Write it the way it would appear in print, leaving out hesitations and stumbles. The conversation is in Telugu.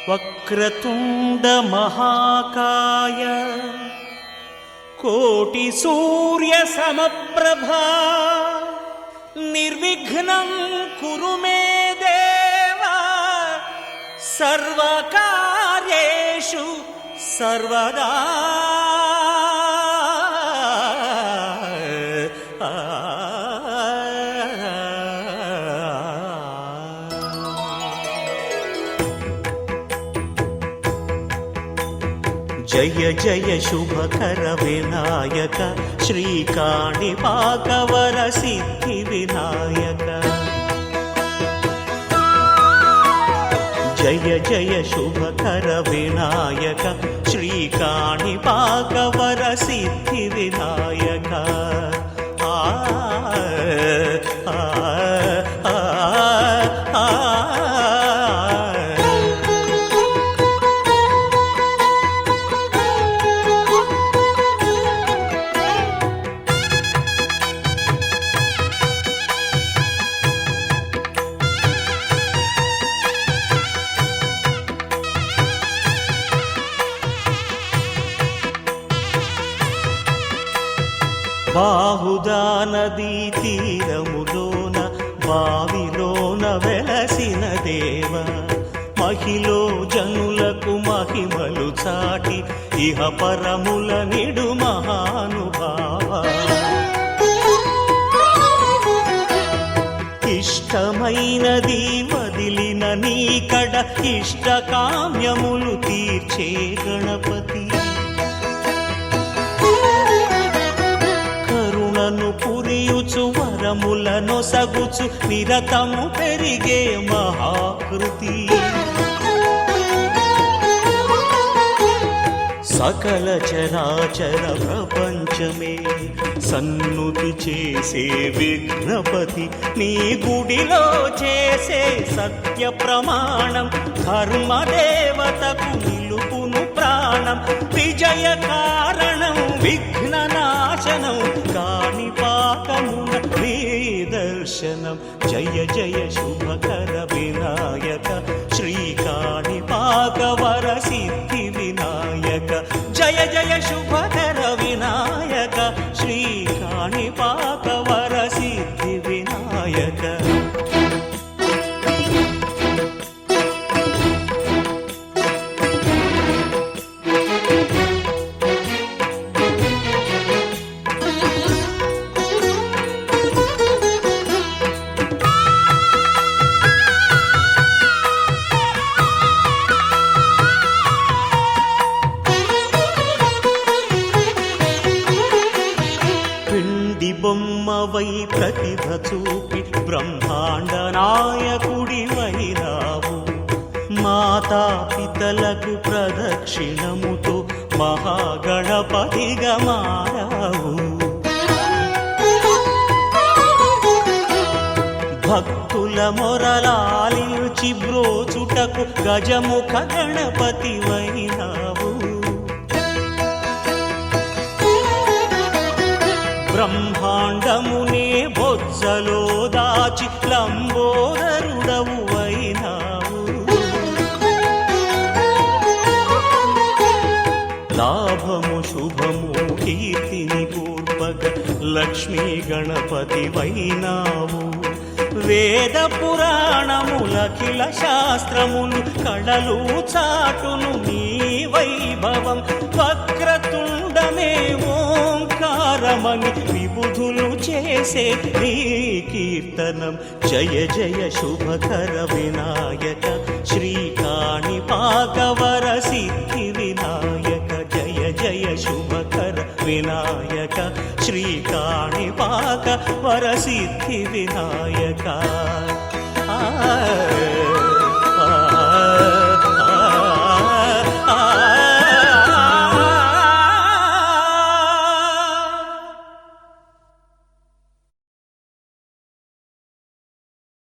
వక్రతుండ మహాకాయ కోటి సూర్య సమప్రభా నిర్విఘ్నం కురు మే దేవ సర్వకార్యేషు సర్వదా. జయ జయ శుభకర వినాయక శ్రీకాణిపాకవర సిద్ధి వినాయక. జయ జయ శుభకర వినాయక శ్రీకాణిపాకవర సిద్ధి వినాయక. ఆ ఆ ఆ ఆ బాహుదా నదీ తీరములోన బావిలోన వెలసిన దేవ మహిలో జనులకు మహిమలు చాటి ఇహ పరముల నిడు మహానుభావ. ఇష్టమైనది వదిలిన నీకడ ఇష్ట కామ్యములు తీర్చే గణపతి. పురియుచు వరములను సగుచు నిరతము పెరిగే మహాకృతి. సకల చరాచర ప్రపంచమే సన్నుతి చేసే విఘ్నపతి. నీ గుడిలో చేసే సత్య ప్రమాణం ధర్మదేవతకు నిలుపును ప్రాణం. విజయ కారణం విఘ్న నాశనం కాణిపాకమున నీ దర్శనం. జయ జయ శుభకర వినాయక శ్రీకాణిపాకవర సిద్ధి వినాయక. జయ జయ శుభకర వినాయక శ్రీకాణిపాకవర సిద్ధి వినాయక. బొమ్మవై ప్రతిభ చూపి బ్రహ్మాండ నాయకుడి వైరావు. మాతా పితలకు ప్రదక్షిణముతో మహాగణపతిగా మారావు. భక్తుల మొరలాలించి బ్రోచుటకు గజముఖ గణపతి వైనావు. బ్రహ్మాండమునే బొజ్జలో దాచి లంబోదరుడవు అయినావు. లాభము శుభము కీర్తిని పూర్వక లక్ష్మీ గణపతి వైనావు. వేద పురాణములఖిల శాస్త్రములు కళలు చాటును నీ వైభవం. వక్రతుండమే ఓంకారమని విబుధులు చేసే నీ కీర్తనం. జయ జయ శుభకర వినాయక శ్రీకాణిపాకవర సిద్ధి వినాయక. జయ జయ శుభకర వినాయక శ్రీకాణిపాకవర సిద్ధి వినాయక.